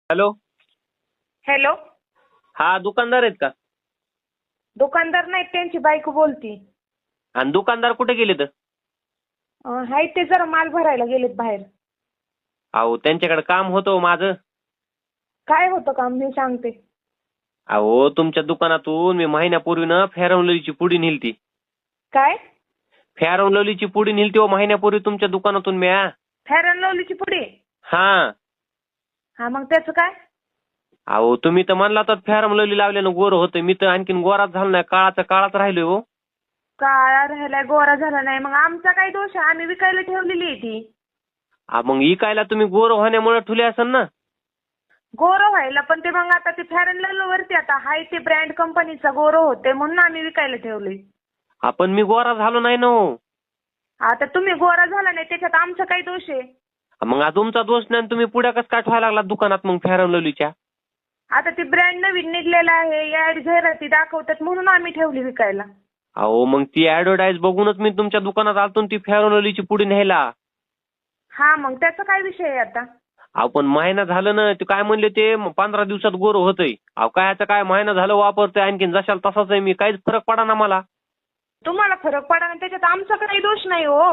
Hello. Hello. हा दुकानदार आहेत का? दुकानदार नाही, त्यांची बायको बोलती. आणि दुकानदार कुठे गेले तर? हाय ते जरा माल भरायला गेलेत बाहेर. अहो त्यांच्याकडे काम होतं हो माझं. काय होतं काम मी सांगते. अहो तुमच्या दुकानातून मी महिन्यापूर्वी फेअर अँड लवलीची पुडी नेलती. काय? फेअर अँड लवलीची पुडी नेलती हो महिन्यापूर्वी तुमच्या दुकानातून म्या. फेअर अँड लवलीची पुडी? हा. हा मग त्याचं काय? अहो तुम्ही तर म्हणला तर फेअर अँड लवली लावल्यानं गोर होतं. मी तर आणखीन गोराच झालो नाही, काळाच राहिलोय हो. काळा राहिलाय गोरा झाला नाही, मग आमचा काय दोष आहे? आम्ही विकायला ठेवलेली आहे ती. मग इकायला तुम्ही गोर होण्यामुळे ठुले असेल ना. गोरं व्हायला पण ते मग आता ते फेअर अँड लवलीवरती आता हाय ते ब्रँड कंपनीचा गोरं होते म्हणून आम्ही विकायला ठेवले. आपण मी गोरा झालो नाही ना हो. आता तुम्ही गोरा झाला नाही त्याच्यात आमचा काय दोष आहे? मग तुमचा दोष नाही आणि तुम्ही पुढ्या कसं काय ठेवायला लागला दुकानात मग फेअर अँड लवलीच्या? आता ती ब्रँड नवीन निघलेला आहे, ऍड जाहिराती दाखवतात म्हणून आम्ही ठेवली विकायला. अहो मग ती ऍडव्हर्टाईज बघूनच मी तुमच्या दुकानात आलतो ती फेअर अँड लवलीची पुडी न्यायला. हा मग त्याचा काय विषय आहे आता? आपण महिना झालं ना, ते काय म्हणले ते 15 दिवसात गोर होतंय. अहो कायचं काय महिना झालं वापरतोय आणखीन जशाला तसाच आहे मी, काहीच फरक पडा ना मला. तुम्हाला फरक पडा ना त्याच्यात आमचा काही दोष नाही हो.